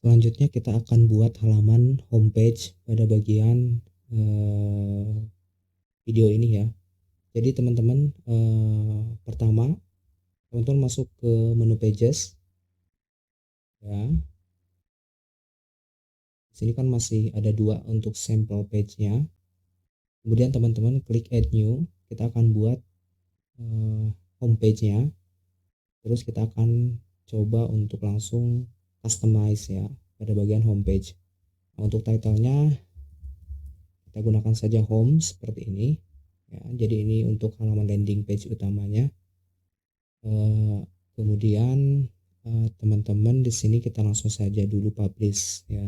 Selanjutnya kita akan buat halaman homepage pada bagian video ini ya. Jadi teman-teman, pertama teman-teman masuk ke menu pages ya. Di sini kan masih ada dua untuk sampel page-nya. Kemudian teman-teman klik add new. Kita akan buat homepage-nya. Terus kita akan coba untuk langsung customize ya pada bagian homepage. Nah, untuk title-nya kita gunakan saja home seperti ini ya. Jadi ini untuk halaman landing page utamanya. Kemudian teman-teman di sini kita langsung saja dulu publish ya.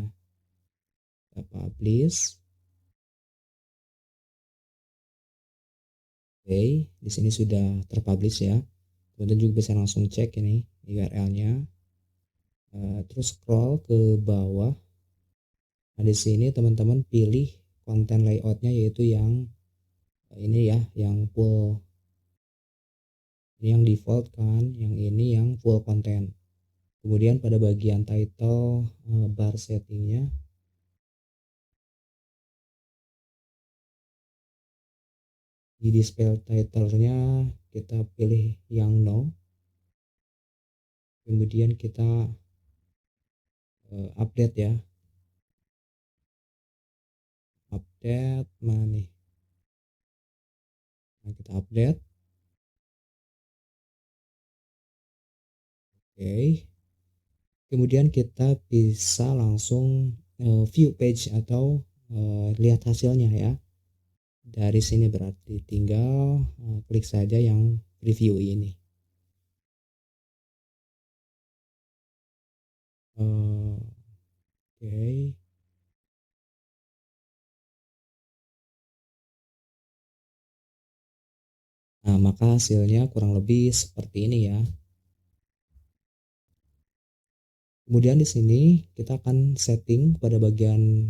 Kita publish. Oke, di sini sudah terpublish ya. Teman-teman juga bisa langsung cek ini URL-nya. Terus scroll ke bawah. Nah, di sini teman-teman pilih konten layout-nya, yaitu yang ini ya, yang full. Ini yang default kan, yang ini yang full content. Kemudian pada bagian title bar settingnya, di display title-nya kita pilih yang no. Kemudian kita update ya. Update mana nih? Nah, kita update. Oke. Kemudian kita bisa langsung view page atau lihat hasilnya ya. Dari sini berarti tinggal klik saja yang preview ini. Oke. Nah, maka hasilnya kurang lebih seperti ini ya. Kemudian di sini kita akan setting pada bagian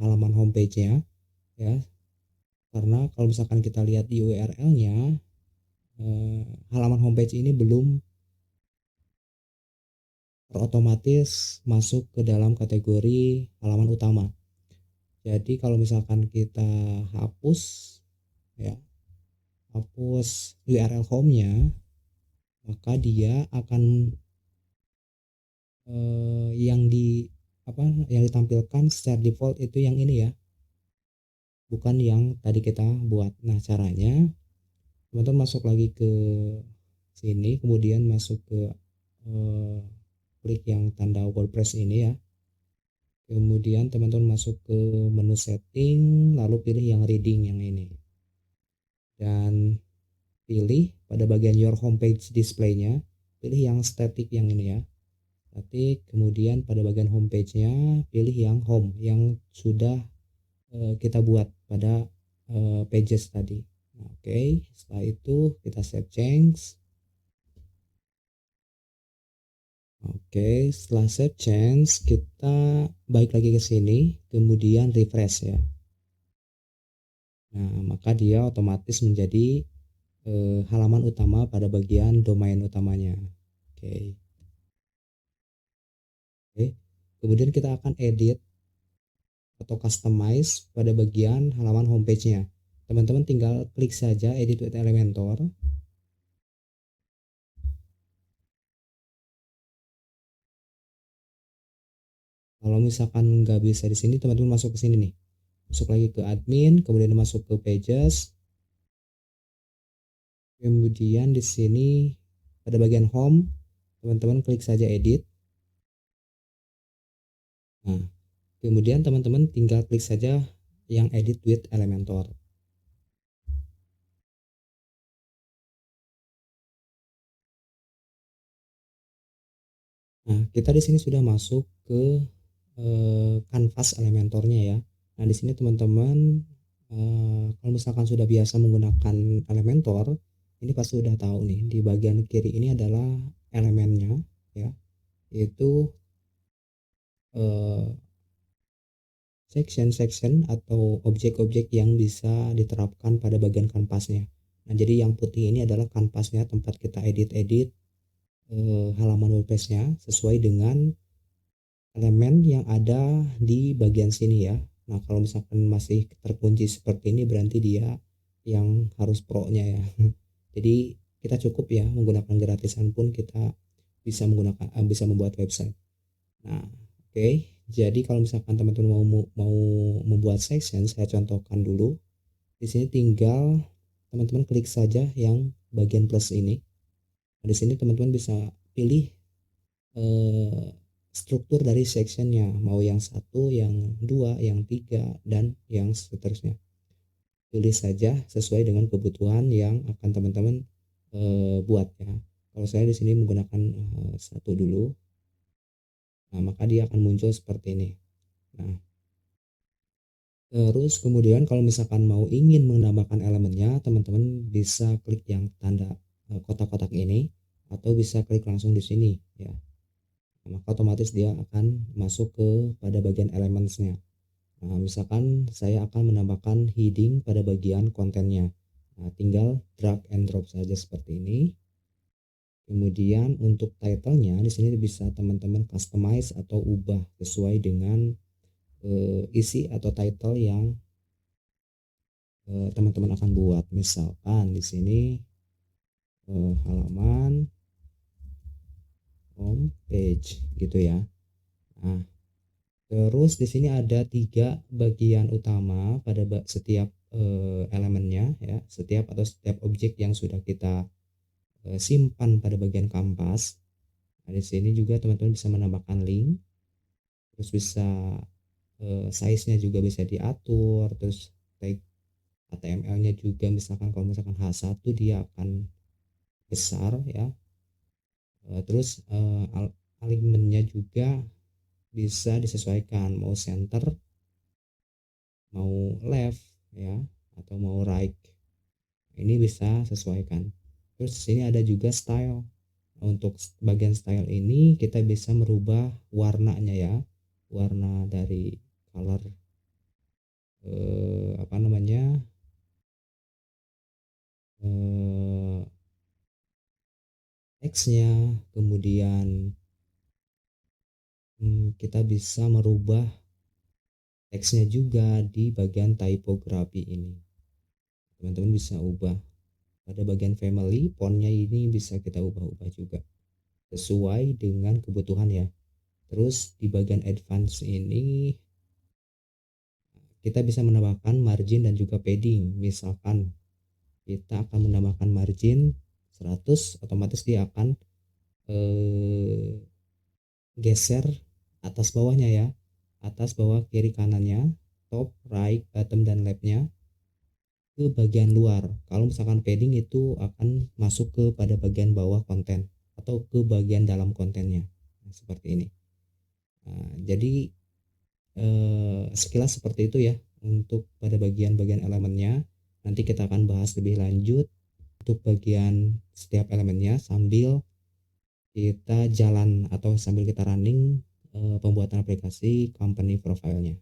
halaman homepage-nya ya. Karena kalau misalkan kita lihat di URL-nya, halaman homepage ini belum otomatis masuk ke dalam kategori halaman utama. Jadi kalau misalkan kita hapus ya, hapus URL home-nya, maka dia akan yang ditampilkan secara default itu yang ini ya, bukan yang tadi kita buat. Nah, caranya teman-teman masuk lagi ke sini, kemudian masuk ke klik yang tanda WordPress ini ya. Kemudian teman-teman masuk ke menu setting, lalu pilih yang reading yang ini, dan pilih pada bagian your homepage display-nya, pilih yang static yang ini ya, static. Kemudian pada bagian homepage-nya pilih yang home yang sudah kita buat pada pages tadi. Nah, oke, setelah itu kita save change. Oke, setelah save change kita balik lagi ke sini, kemudian refresh ya. Nah, maka dia otomatis menjadi halaman utama pada bagian domain utamanya. Oke. Oke. Kemudian kita akan edit atau customize pada bagian halaman homepage-nya. Teman-teman tinggal klik saja edit with Elementor. Kalau misalkan nggak bisa di sini, teman-teman masuk ke sini nih. Masuk lagi ke admin, kemudian masuk ke pages. Kemudian di sini pada bagian home, teman-teman klik saja edit. Nah, kemudian teman-teman tinggal klik saja yang edit with Elementor. Nah, kita di sini sudah masuk ke kanvas Elementornya ya. Nah, di sini teman-teman kalau misalkan sudah biasa menggunakan Elementor, ini pasti sudah tahu nih, di bagian kiri ini adalah elemennya ya, yaitu section-section atau objek-objek yang bisa diterapkan pada bagian kanvasnya. Nah, jadi yang putih ini adalah kanvasnya, tempat kita edit-edit halaman WordPress-nya sesuai dengan elemen yang ada di bagian sini ya. Nah, kalau misalkan masih terkunci seperti ini berarti dia yang harus pro-nya ya. Jadi kita cukup ya menggunakan gratisan pun kita bisa bisa membuat website. Nah, oke. Jadi kalau misalkan teman-teman mau membuat section, saya contohkan dulu. Di sini tinggal teman-teman klik saja yang bagian plus ini. Nah, di sini teman-teman bisa pilih struktur dari sectionnya, mau yang satu, yang dua, yang tiga, dan yang seterusnya. Pilih saja sesuai dengan kebutuhan yang akan teman-teman buat ya. Kalau saya di sini menggunakan satu dulu, nah maka dia akan muncul seperti ini. Nah, terus kemudian kalau misalkan mau ingin menambahkan elemennya, teman-teman bisa klik yang tanda kotak-kotak ini, atau bisa klik langsung di sini ya. Maka otomatis dia akan masuk ke pada bagian elementsnya. Nah, misalkan saya akan menambahkan heading pada bagian kontennya. Nah, tinggal drag and drop saja seperti ini. Kemudian untuk title-nya di sini bisa teman-teman customize atau ubah sesuai dengan isi atau title yang teman-teman akan buat. Misalkan di sini halaman home page gitu ya. Nah, terus di sini ada 3 bagian utama pada setiap elemennya ya, setiap objek yang sudah kita simpan pada bagian kanvas. Nah, di sini juga teman-teman bisa menambahkan link, terus bisa size-nya juga bisa diatur, terus tag HTML-nya juga misalkan kalau misalkan H1 dia akan besar ya. Terus alignment-nya juga bisa disesuaikan, mau center, mau left ya, atau mau right. Ini bisa sesuaikan. Terus di sini ada juga style. Untuk bagian style ini kita bisa merubah warnanya ya, warna dari color apa namanya teksnya, kemudian kita bisa merubah teksnya juga di bagian typography ini. Teman-teman bisa ubah pada bagian family, fontnya ini bisa kita ubah-ubah juga sesuai dengan kebutuhan ya. Terus di bagian advance ini kita bisa menambahkan margin dan juga padding. Misalkan kita akan menambahkan margin 100, otomatis dia akan geser atas bawahnya ya, atas bawah kiri kanannya, top, right, bottom, dan leftnya ke bagian luar. Kalau misalkan padding itu akan masuk ke pada bagian bawah konten atau ke bagian dalam kontennya. Nah, seperti ini. Nah, jadi sekilas seperti itu ya untuk pada bagian-bagian elemennya. Nanti kita akan bahas lebih lanjut untuk bagian setiap elemennya sambil kita jalan atau sambil kita running pembuatan aplikasi company profile-nya.